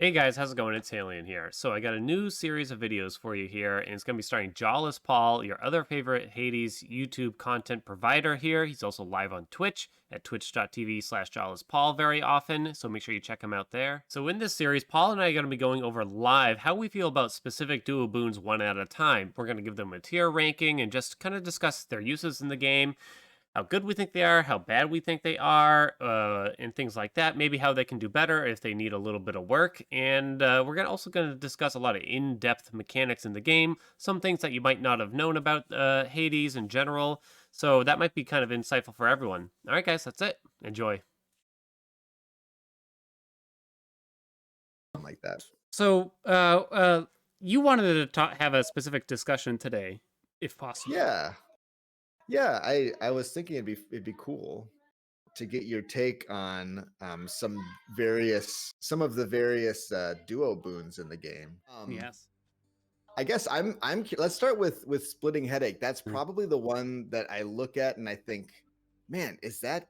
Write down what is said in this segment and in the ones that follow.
Hey guys, how's it going? It's Alien here. So I got a new series of videos for you here, and it's going to be starring Jawless Paul, your other favorite Hades YouTube content provider here. He's also live on Twitch at twitch.tv/JawlessPaul very often, so make sure you check him out there. So in this series, Paul and I are going to be going over live how we feel about specific duo boons one at a time. We're going to give them a tier ranking and just kind of discuss their uses in the game, how good we think they are, how bad we think they are, and things like that. Maybe how they can do better if they need a little bit of work. And we're also going to discuss a lot of in-depth mechanics in the game, some things that you might not have known about Hades in general. So that might be kind of insightful for everyone. All right, guys, that's it. Enjoy. Like that. So, you wanted to have a specific discussion today, if possible. Yeah. Yeah, I was thinking it'd be cool to get your take on some of the various duo boons in the game. Yes. I guess let's start with splitting headache. That's probably the one that I look at and I think, man, is that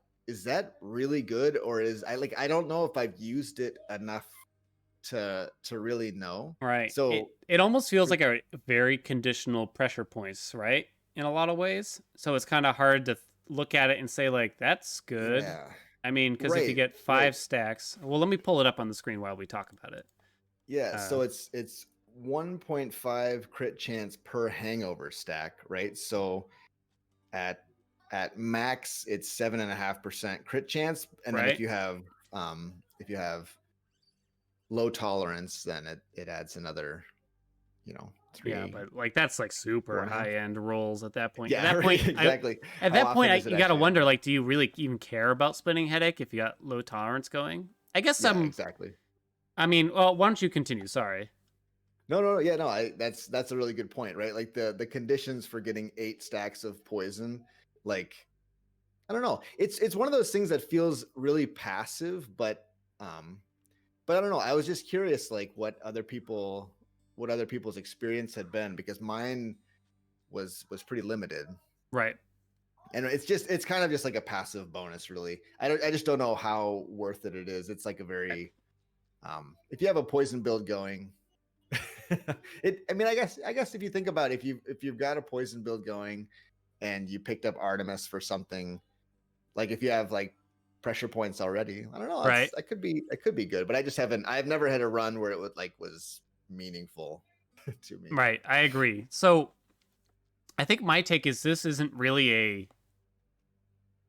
really good, or I don't know if I've used it enough to really know. Right. So It almost feels like a very conditional pressure points, right? In a lot of ways. So it's kind of hard to look at it and say like that's good. yeah. I mean, because if you Right, get right. 5 stacks, well, let me pull it up on the screen while we talk about it. Yeah, Uh, so it's 1.5 crit chance per hangover stack, right? So at at max it's 7.5% crit chance. And then right? if you have low tolerance, then it adds another, Yeah, three, but like that's like four super and a half. high end rolls at that point. At Yeah, that right, point, exactly. at How that point, often does it you got to actually wonder happen? like, do you really even care about splitting headache if you got low tolerance going? I guess Yeah, some. exactly. I mean, well, why don't you continue? Sorry. No, yeah, no, that's a really good point, right? Like the conditions for getting 8 stacks of poison, like I don't know. It's one of those things that feels really passive, um but I don't know. I was just curious like what other people's experience had been, because mine was pretty limited. Right. And it's kind of just like a passive bonus, really. I just don't know how worth it is. It's like a Right. very if you have a poison build going, I mean, I guess if you think about it, if you've got a poison build going and you picked up Artemis for something, like if you have like pressure points already, I don't know. Right. It could be good, but I've never had a run where it was meaningful to me. Right. I agree. So I think my take is this isn't really a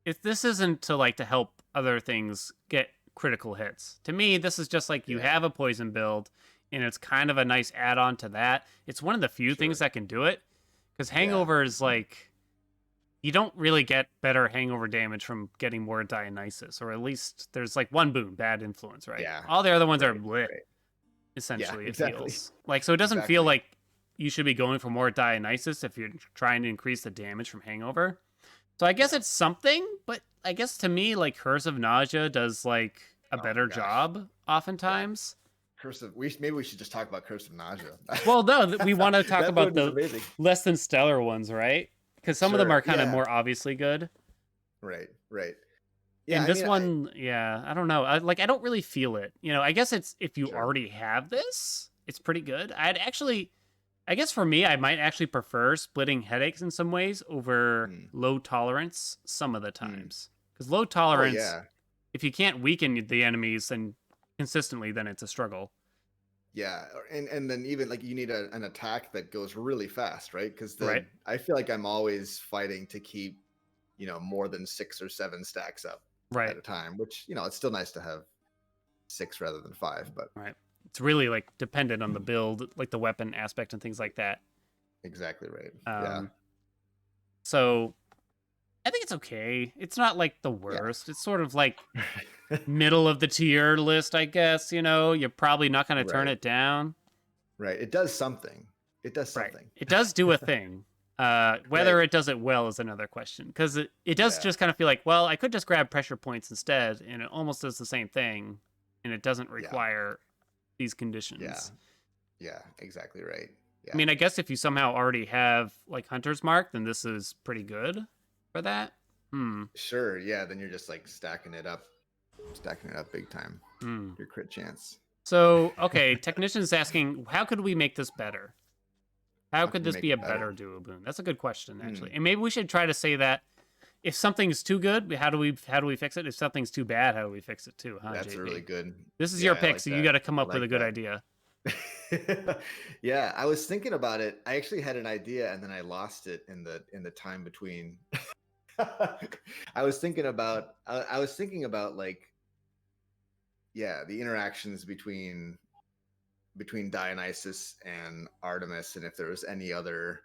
if this isn't to like to help other things get critical hits. To me, this is just like you Yeah, have a poison build and it's kind of a nice add-on to that. It's one of the few things sure. that can do it cuz Yeah, hangover is like you don't really get better hangover damage from getting more Dionysus, or at least there's like one boon, bad influence, right? yeah, All the other ones are right, bleh, right. Yeah, essentially, it exactly, feels. Like, so it doesn't feel exactly. like you should be going for more Dionysus if you're trying to increase the damage from hangover. So I guess Yeah. it's something, but I guess to me, like Curse of Nausea does like a Oh my better gosh. job Yeah. oftentimes. Maybe we should just talk about Curse of Nausea. Well, no, we want to talk That about boon is the amazing. less than stellar ones, right? Because some of them Sure. are kind of Yeah. more obviously good. Right. Right. Yeah. And I this mean, one, yeah, I don't know. I don't really feel it. I guess it's if you sure. already have this, it's pretty good. I guess for me, I might actually prefer splitting headaches in some ways over Mm, low tolerance some of the mm. times. Because low Oh tolerance, yeah. if you can't weaken the enemies then consistently, then it's a struggle. Yeah, and then even like you need an attack that goes really fast, right? Because Right. I feel like I'm always fighting to keep more than 6 or 7 stacks up Right. at a time, which it's still nice to have 6 rather than 5, but Right. It's really like dependent on the build, like the weapon aspect and things like that. exactly right. Yeah, Um, so I think it's okay. It's not like the yeah, worst. It's sort of like middle of the tier list, I guess. You're probably not going to turn right, it down. right. It does something. It does Right. something. It does do a thing. Right. Whether it does it well is another question. Because it does Yeah. just kind of feel like, well, I could just grab pressure points instead, and it almost does the same thing, and it doesn't Yeah. require these Yeah. conditions. Yeah. Exactly right. I Yeah. mean, I guess if you somehow already have like Hunter's Mark, then this is pretty good for that. Hmm. Sure. Yeah. Then you're just like stacking it up big time. Hmm. Your crit chance. So, okay, technician's asking, how could we make this better? How How could can we this make be a it better? better duo boon? That's a good question, actually. Hmm, And maybe we should try to say that if something's too good, how do we fix it? If something's too bad, how do we fix it too, huh, that's a really JP? good. This is Yeah, your I pick, like so you that. got to come I up with like a good that. idea. Yeah, I was thinking about it. I actually had an idea and then I lost it in the time between. I was thinking about like, yeah, the interactions between Dionysus and Artemis, and if there was any other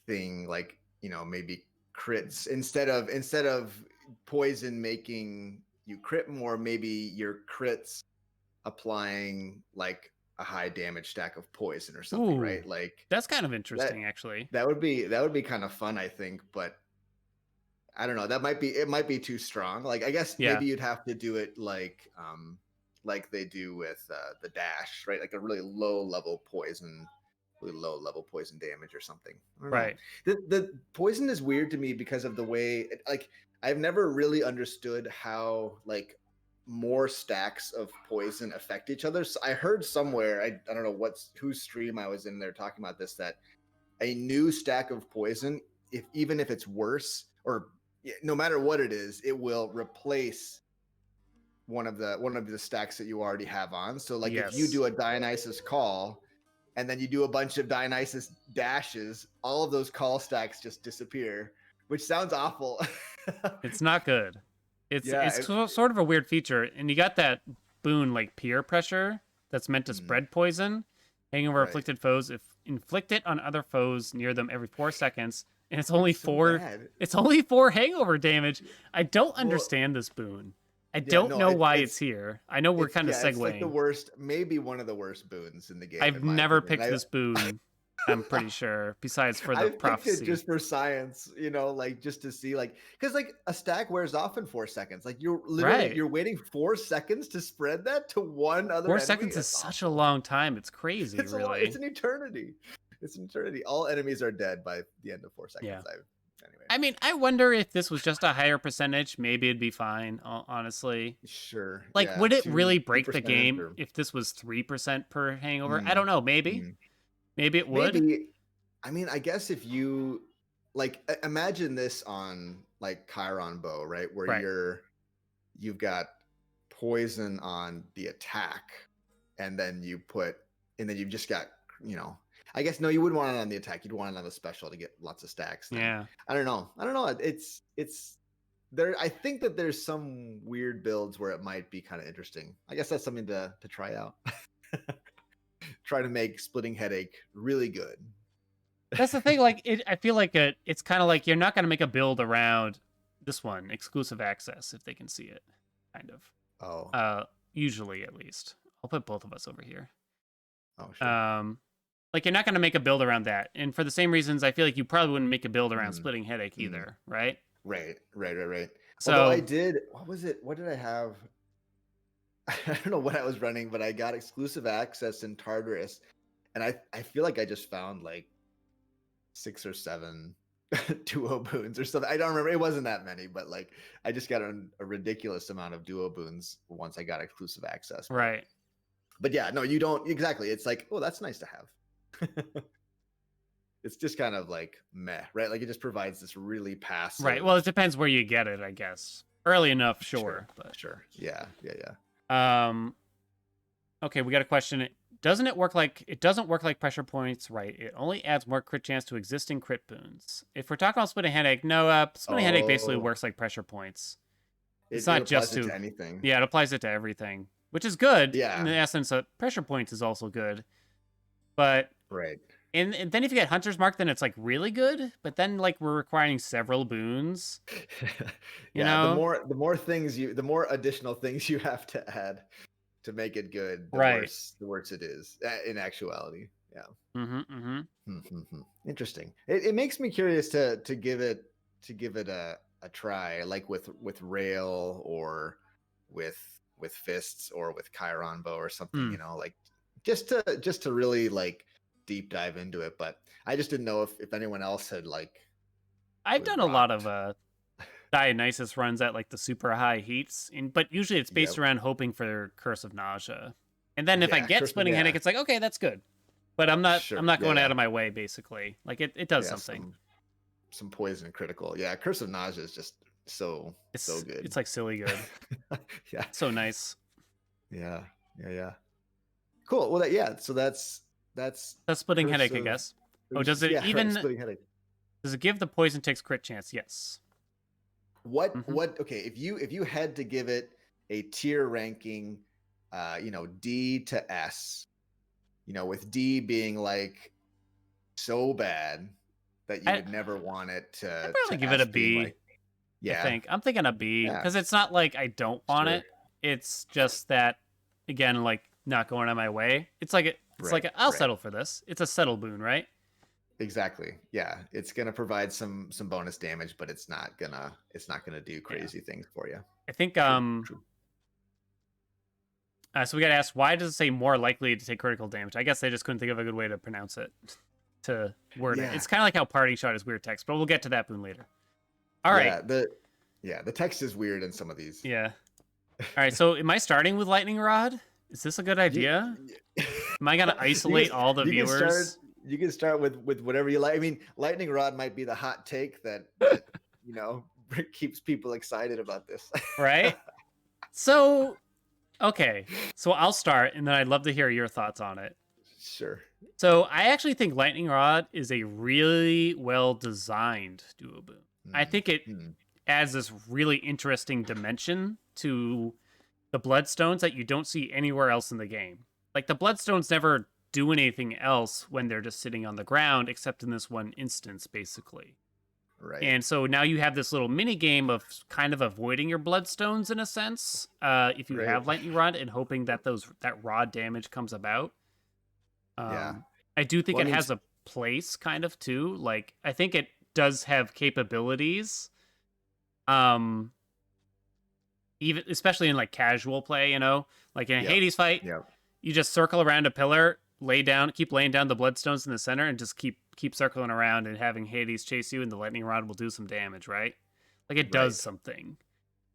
thing like, maybe crits instead of poison making you crit more, maybe your crits applying like a high damage stack of poison or something, Ooh, right? Like that's kind of that interesting, actually. that would be kind of fun, I think, but I don't know. It might be too strong. Like I guess Yeah, maybe you'd have to do it like they do with the dash, right? Like a really low level poison damage or something. I don't know. right. The poison is weird to me because of the way like I've never really understood how like more stacks of poison affect each other. So I heard somewhere, I don't know whose stream I was in there talking about this, that a new stack of poison, if even if it's worse or no matter what it is, it will replace one of the stacks that you already have on. So like if you Yes. do a Dionysus call and then you do a bunch of Dionysus dashes, all of those call stacks just disappear, which sounds awful. It's not good. It's Yeah. it's sort of a weird feature, and you got that boon like peer pressure that's meant to Mm, spread poison. Hangover right. afflicted foes if inflict it on other foes near them every 4 seconds, and it's only That's so four. bad. It's only four hangover damage. I don't Well, understand this boon. I yeah, don't no, know why it's here. I know we're kind of it's like the segueing. worst, maybe one of the worst boons in the game, I've in my never opinion. picked this boon. I'm pretty sure. Besides for the I've picked it prophecy. just for science, like just to see, like, because like a stack wears off in 4 seconds. Like Right. you're waiting 4 seconds to spread that to one other Four enemy. seconds is That's such a awful. long time. It's crazy, It's a lot. It's really. an eternity. It's an eternity. All enemies are dead by the end of four Yeah. seconds. Anyway. I mean, I wonder if this was just a higher percentage, maybe it'd be fine, honestly. Sure. Like, Yeah. would it Two really two break the percent game or if this was 3% per hangover? I mm, don't know, maybe. mm. Maybe it would. Maybe. I mean, I guess if you like imagine this on like Chiron bow, right? Where Right. you've got poison on the attack, and then you've just got, I guess no, you wouldn't want it on the attack. You'd want it on the special to get lots of stacks. Then Yeah. I don't know. It's there. I think that there's some weird builds where it might be kind of interesting. I guess that's something to try out. Try to make splitting headache really good. That's the thing. Like, I feel like it's kind of like you're not going to make a build around this one, exclusive access, if they can see it, kind of. Oh, Uh, Usually, at least. I'll put both of us over here. oh, sure. Um, like you're not going to make a build around that, and for the same reasons, I feel like you probably wouldn't make a build around Mm, splitting headache mm. either, right? Right. Although I So did, what was it? What did I have? I don't know what I was running, but I got exclusive access in Tartarus, and I feel like I just found like 6 or 7 duo boons or something. I don't remember. It wasn't that many, but like I just got a ridiculous amount of duo boons once I got exclusive access. right, But yeah, no, you don't exactly. It's like, oh, that's nice to have. It's just kind of like meh, right? Like it just provides this really right. Well, passive. it depends where you get it, I guess. Early enough, Sure, sure, but sure. Yeah. um, okay, we got a question. It doesn't work like pressure points, right? It only adds more crit chance to existing crit boons. If we're talking about splitting headache, no, splitting headache basically Oh, works like pressure points. It's it not applies just it to to anything. yeah, it applies it to everything, which is good in Yeah, the essence that pressure points is also good. But right. and then if you get Hunter's Mark, then it's like really good. But then like we're requiring several boons, you Yeah, the know? more the more things the more additional things you have to add to make it good, Right. the worse it is in actuality. Yeah. Mm-hmm. Interesting. It makes me curious to give it a try, like with rail or with fists or with Chiron bow or something, Hmm. like just to really like deep dive into it. But I just didn't know if anyone else had like I've was done a lot of rocked. Dionysus runs at like the super high heats, but usually it's based Yep. around hoping for Curse of Nausea. And then if I Yeah, get Curse of, splitting headache, yeah, it's like, okay, that's good. But I'm sure. not Yeah, going out yeah. of my way, basically. Like it does Yeah, something. some poison critical. Yeah, Curse of Nausea is just so good. It's like silly good. Yeah. So nice. Yeah. Yeah, yeah. Cool. Well, yeah, so that's That's splitting Curse headache, I of guess. Oh, does it yeah, right, even splitting headache. does it give the poison ticks crit chance? Yes. Mm-hmm. Okay, if you had to give it a tier ranking, D to S, with D being like so bad that you I would never want it I'd probably to give it a S being B. like, I yeah, think I'm thinking a B yeah, because it's not like I don't want sure, it. It's just that again, like not going on my way. It's like right, I'll right. settle for this. It's a settle boon, right? Exactly. Yeah, it's gonna provide some bonus damage, but it's not gonna do Yeah. crazy things for you. I think True, true. so we got to ask why does it say more likely to take critical damage? I guess they just couldn't think of a good way to pronounce it to word it. Yeah, It's kind of like how parting shot is weird text, but we'll get to that boon later. All right. yeah. The text is weird in some of these. Yeah. All right. So am I starting with lightning rod? Is this a good You, idea? Am I gonna isolate all the you can start. viewers? You can start with whatever you like. I mean, lightning rod might be the hot take that you know keeps people excited about this. Right? So okay. So I'll start and then I'd love to hear your thoughts on it. Sure. So I actually think Lightning Rod is a really well designed duo boon. I Hmm. think it Hmm. adds this really interesting dimension to the Bloodstones that you don't see anywhere else in the game. Like the Bloodstones never do anything else when they're just sitting on the ground, except in this one instance, basically. Right. And so now you have this little mini game of kind of avoiding your Bloodstones in a sense, if you Right. have Lightning Rod, and hoping that that raw damage comes about. Yeah. I do think Well, I it mean, has a place kind of too. Like I think it does have capabilities. Um Even especially in like casual play, like in a yep. Hades fight, Yep. you just circle around a pillar, keep laying down the bloodstones in the center, and just keep circling around and having Hades chase you, and the lightning rod will do some damage, right? Like it does Right. something.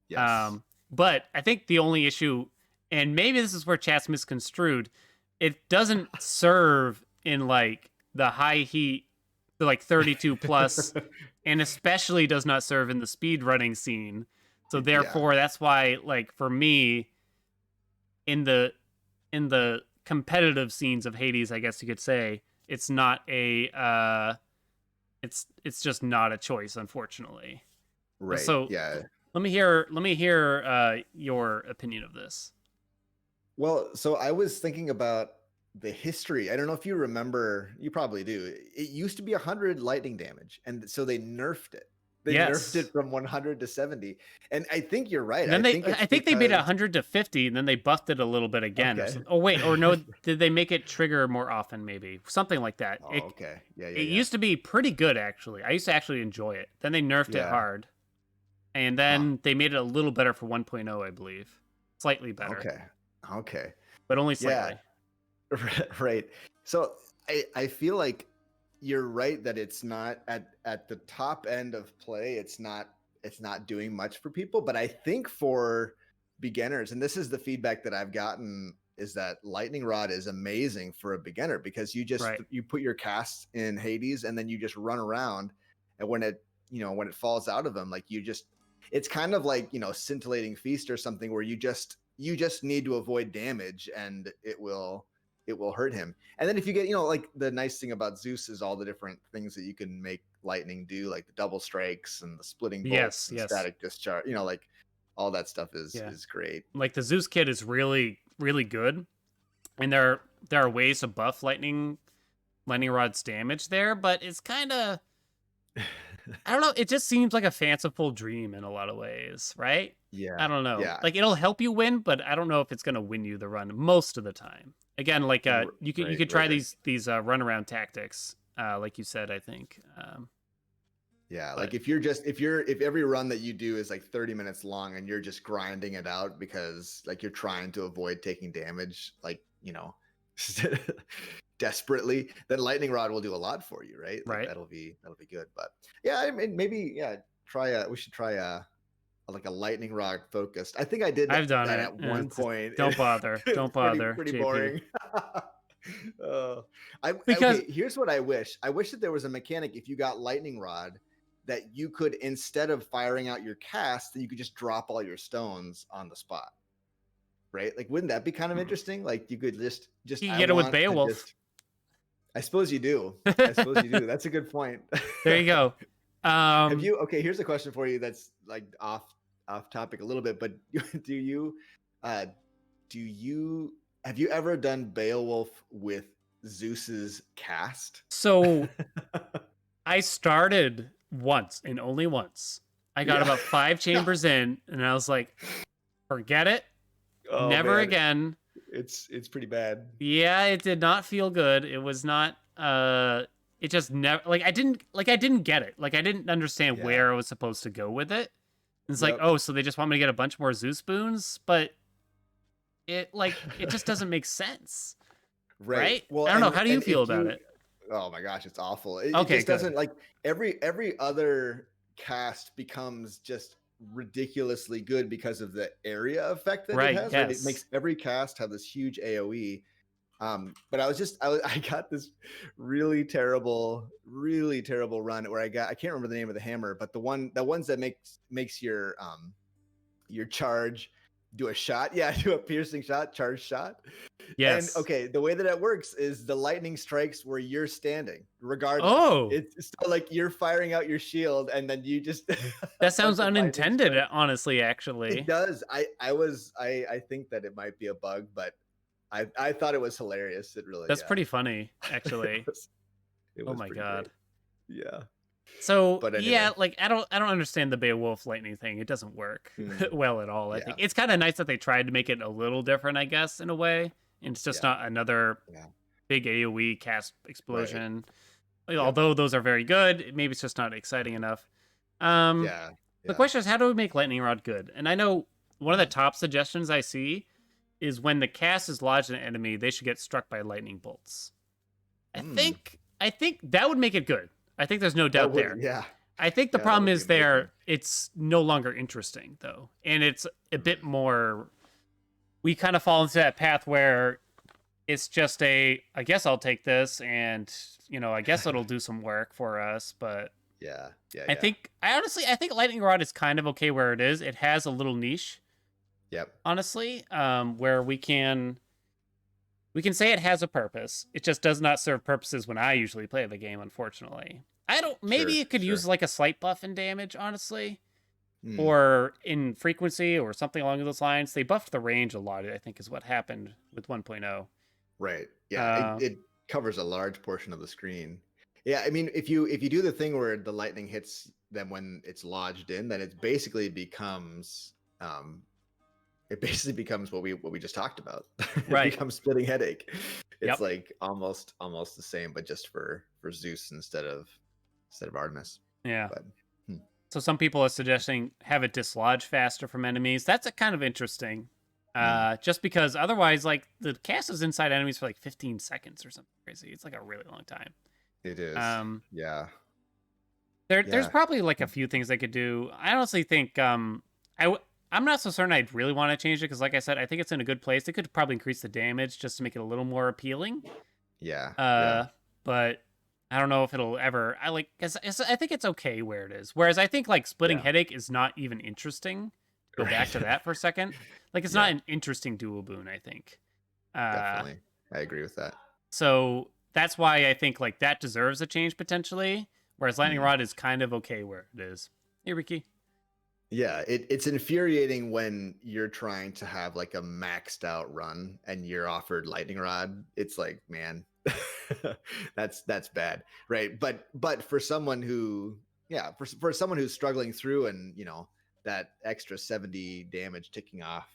Yes. But I think the only issue, and maybe this is where chat's misconstrued, it doesn't serve in like the high heat, the like 32 plus, and especially does not serve in the speed running scene. So Yeah. therefore, that's why, like for me, in the competitive scenes of Hades, I guess you could say it's not a it's just not a choice, unfortunately. Right. So Yeah. let me hear your opinion of this. Well, so I was thinking about the history. I don't know if you remember, you probably do. It used to be 100 lightning damage, and so they nerfed it. They nerfed Yes. it from 100 to 70. And I think you're right. And then I think it's I think they made it because 100 to 50, and then they buffed it a little bit again, or okay. something. Oh wait, or no, did they make it trigger more often? Maybe something like that. Oh, okay. Yeah, yeah, It yeah. used to be pretty good actually. I used to actually enjoy it. Then they nerfed it Yeah. hard, and Huh. then they made it a little better for 1.0, I believe, slightly better, Okay. Okay. but only Yeah. slightly. Right. So I feel like you're right that it's not at the top end of play, it's not doing much for people. But I think for beginners, and this is the feedback that I've gotten, is that Lightning Rod is amazing for a beginner because Right. you put your cast in Hades and then you just run around, and when it falls out of him, like it's kind of like scintillating feast or something where you just need to avoid damage and it will hurt him. And then if you get, like the nice thing about Zeus is all the different things that you can make lightning do, like the double strikes and the splitting bolts Yes, and yes, static discharge, like all that stuff yeah. is great. Like the Zeus kit is really really good, and there are ways to buff lightning rod's damage there, but it's kind of I don't know. It just seems like a fanciful dream in a lot of ways, right? I Yeah. don't know. Yeah. Like it'll help you win, but I don't know if it's gonna win you the run most of the time. Again, like you could try Right. these runaround tactics, like you said. I think. Yeah, But like if every run that you do is like 30 minutes long and you're just grinding it out because like you're trying to avoid taking damage, like, desperately, then Lightning Rod will do a lot for you, right? Like right. that'll be good. But yeah, I mean maybe yeah, we should try like a lightning rod focused. I think I did I've done that it. at And one point. don't bother. It's Don't bother, pretty JP. boring. uh, Because okay, here's what I wish. I wish that there was a mechanic if you got lightning rod that you could, instead of firing out your cast, that you could just drop all your stones on the spot. Right? Like, wouldn't that be kind of interesting? Like, you could just you I get it with want to Beowulf. just. I suppose you do. I suppose you do. That's a good point. There you go. Have you? Okay, here's a question for you. That's like off topic a little bit, but do you, uh, do you have you ever done Beowulf with Zeus's cast? So I started once and only once. I got about 5 chambers in, and I was like, forget it. Oh, Never man. again. It's pretty bad. Yeah, it did not feel good. It was not it just never I didn't get it. Like I didn't understand where I was supposed to go with it. It's like, oh, so they just want me to get a bunch more Zeus spoons, but it just doesn't make sense. Right? Well, I don't know. How do you feel about it? Oh my gosh, it's awful. It Okay, just doesn't, like, every other cast becomes just ridiculously good because of the area effect that it has. Right? It makes every cast have this huge AoE. But I got this really terrible run where I can't remember the name of the hammer, but the ones that makes your charge do a shot. Yeah, do a piercing shot, charge shot. Yes. And okay, the way that it works is the lightning strikes where you're standing, regardless. Oh, it's still like you're firing out your shield, and then you just. That sounds unintended, honestly. Actually, it does. I think that it might be a bug, but I thought it was hilarious. It really. That's pretty funny, actually. it was oh my god. Great. Yeah. So anyway. Yeah, like I don't understand the Beowulf lightning thing. It doesn't work well at all. I think it's kind of nice that they tried to make it a little different, I guess, in a way. And it's just not another big AoE cast explosion. Right. Although those are very good, maybe it's just not exciting enough. The question is, how do we make lightning rod good? And I know one of the top suggestions I see is when the cast is lodged in an enemy, they should get struck by lightning bolts. I think that would make it good. I think there's no doubt there. Yeah. I think the problem is it's no longer interesting, though. And it's a bit more... We kind of fall into that path where it's just I guess I'll take this and, I guess it'll do some work for us, but... Yeah. I think Lightning Rod is kind of okay where it is. It has a little niche. Yep. Honestly, where we can say it has a purpose. It just does not serve purposes when I usually play the game, unfortunately. Maybe it could use like a slight buff in damage, honestly. Or in frequency or something along those lines. They buffed the range a lot, I think, is what happened with 1.0. Right. Yeah, it covers a large portion of the screen. Yeah, I mean, if you do the thing where the lightning hits them when it's lodged in, then it basically becomes what we just talked about. It becomes splitting headache. It's like almost the same, but just for Zeus instead of Artemis. Yeah. But, So some people are suggesting have it dislodge faster from enemies. That's kind of interesting. Just because otherwise, like, the cast is inside enemies for like 15 seconds or something crazy. It's like a really long time. It is. There's probably like a few things they could do. I honestly think I'm not so certain I'd really want to change it because, like I said, I think it's in a good place. They could probably increase the damage just to make it a little more appealing. But I don't know if it'll ever. I think it's okay where it is. Whereas I think like splitting headache is not even interesting. Go back to that for a second. Like it's not an interesting dual boon. I think. Definitely, I agree with that. So that's why I think like that deserves a change potentially. Whereas lightning rod is kind of okay where it is. Hey, Ricky. Yeah, it's infuriating when you're trying to have like a maxed out run and you're offered lightning rod. It's like, man, that's bad, right? But for someone who, for someone who's struggling through and that extra 70 damage ticking off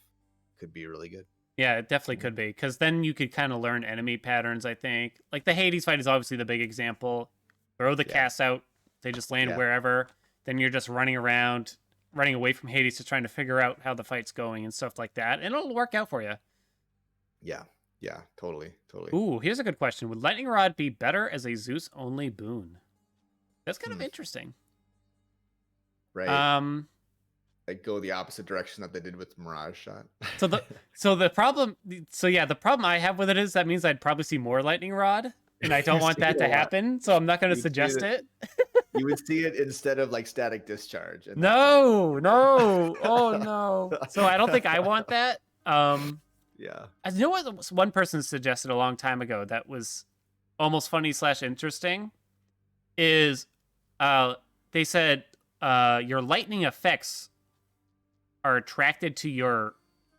could be really good. Yeah, it definitely could be because then you could kind of learn enemy patterns. I think like the Hades fight is obviously the big example. Throw the casts out, they just land wherever. Then you're just running around. Running away from Hades, just trying to figure out how the fight's going and stuff like that. And it'll work out for you. Yeah, totally. Ooh, here's a good question. Would Lightning Rod be better as a Zeus-only boon? That's kind of interesting. Right. like go the opposite direction that they did with Mirage Shot. So the problem the problem I have with it is that means I'd probably see more lightning rod, and I don't You want see that it a to lot. happen, so I'm not going to You would see suggest it. it. You would see it instead of like static discharge, and that's No, no. Oh no. So I don't think I want that. Yeah. I know what one person suggested a long time ago that was almost funny / interesting is they said your lightning effects are attracted to your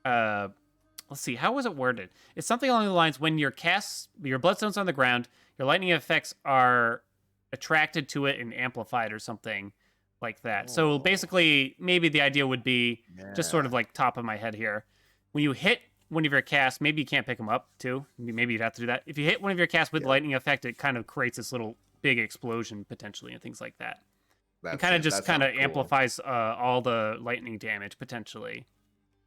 let's see, how was it worded? It's something along the lines when your bloodstone's on the ground, your lightning effects are attracted to it and amplified or something like that. So Oh, basically, maybe the idea would be just sort of yeah. like top of my head here. When you hit one of your casts, maybe you can't pick them up too. Maybe you'd have to do that. If you hit one of your casts with Yeah. lightning effect, it kind of creates this little big explosion potentially and things like that. It That's kind of it. just That kind sounds of cool. amplifies all the lightning damage potentially.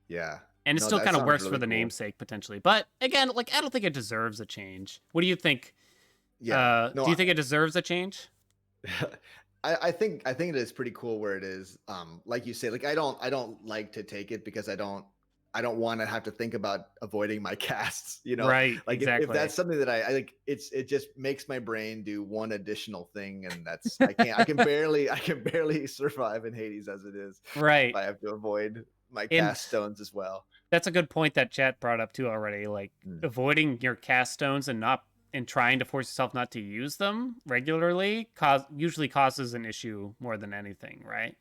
Yeah. And it No, still that kind of sounds works really for the cool. namesake potentially. But again, like I don't think it deserves a change. What do you think? Yeah. Do you think it deserves a change? I think it is pretty cool where it is. Like you say, like I don't like to take it because I don't want to have to think about avoiding my casts. Right, Like if exactly. that's something that I like, it just makes my brain do one additional thing, and that's I can barely survive in Hades as it is. Right. If I have to avoid my And cast stones as well. that's a good point that chat brought up too already. Like Mm. avoiding your cast stones and trying to force yourself not to use them regularly usually causes an issue more than anything, right?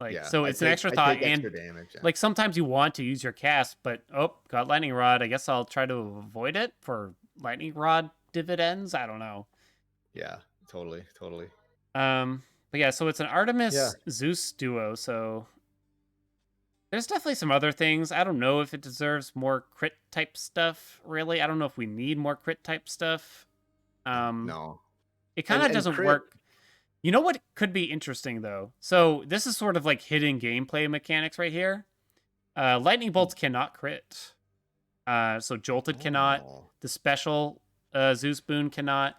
Like Yeah, so it's an extra I thought take and extra damage. Yeah. like sometimes you want to use your cast, but got lightning rod. I guess I'll try to avoid it for lightning rod dividends. I don't know. Yeah, totally. But yeah, so it's an Yeah. Artemis Zeus duo, so there's definitely some other things. I don't know if it deserves more crit type stuff, really. I don't know if we need more crit type stuff. No. It kind of And doesn't crit. work. You know what could be interesting though? So this is sort of like hidden gameplay mechanics right here. Lightning bolts cannot crit. So Jolted cannot. Oh, The special Zeus boon cannot,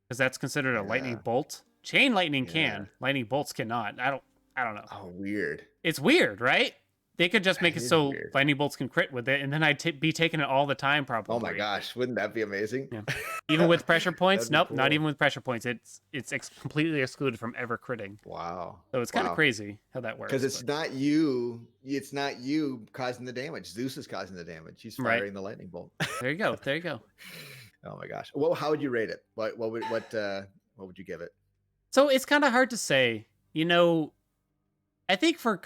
because that's considered a lightning yeah. bolt. Chain lightning Yeah. can. Lightning bolts cannot. I don't know. Oh, weird. It's weird, right? They could just make That it is so weird. lightning bolts can crit with it, and then I'd be taking it all the time, probably. Oh my gosh, wouldn't that be amazing? Yeah. Even with pressure points, That'd be nope, not cool. even with pressure points. It's completely excluded from ever critting. Wow. So it's kind of crazy how that works. Because it's not you. It's not you causing the damage. Zeus is causing the damage. He's firing the lightning bolt. There you go. There you go. Oh my gosh. Well, how would you rate it? What would you give it? So it's kind of hard to say. I think for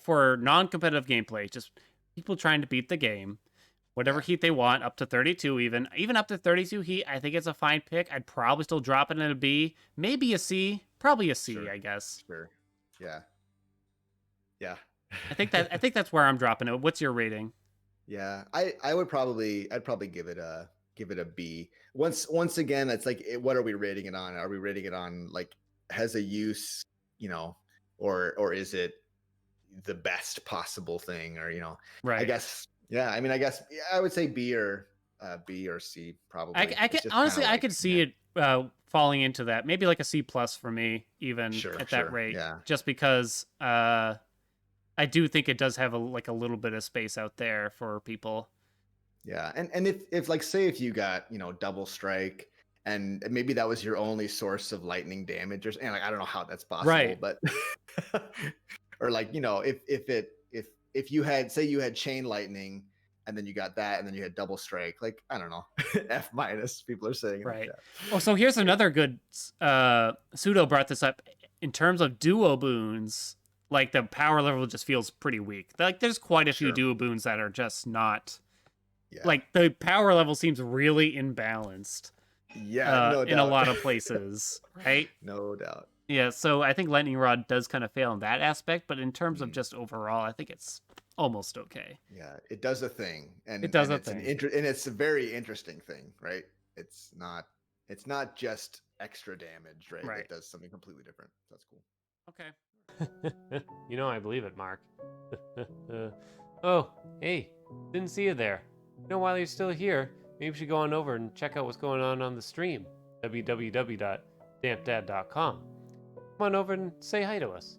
for non-competitive gameplay, just people trying to beat the game, whatever heat they want, up to 32 even up to 32 heat, I think it's a fine pick. I'd probably still drop it in a B, maybe a C, probably a C, Sure. I guess. Sure. Yeah. I think that's where I'm dropping it. What's your rating? Yeah, I'd probably give it a B. Once again, it's like, what are we rating it on? Are we rating it on like has a use, or is it the best possible thing, or Right. I guess I would say B or C probably. I could honestly I could see it falling into that, maybe like a C+ for me, even at that rate. Yeah. Just because I do think it does have a little bit of space out there for people. Yeah, and if like say if you got double strike, and maybe that was your only source of lightning damage, and like I don't know how that's possible, Right. but or like if you had chain lightning, and then you got that, and then you had double strike, like I don't know, F-, people are saying. Right. Oh, so here's another good Pseudo brought this up in terms of duo boons. Like the power level just feels pretty weak. Like there's quite a few duo boons that are just not. Yeah. Like the power level seems really imbalanced. Yeah, no doubt. In a lot of places, right? No doubt. Yeah, so I think Lightning Rod does kind of fail in that aspect, but in terms of just overall, I think it's almost okay. Yeah, it does a thing, and it does and a it's thing, and it's a very interesting thing, right? It's not just extra damage, right? It does something completely different. That's cool. Okay. I believe it, Mark. Oh, hey, didn't see you there. While you're still here, maybe you should go on over and check out what's going on the stream, www.dampdad.com. Come on over and say hi to us.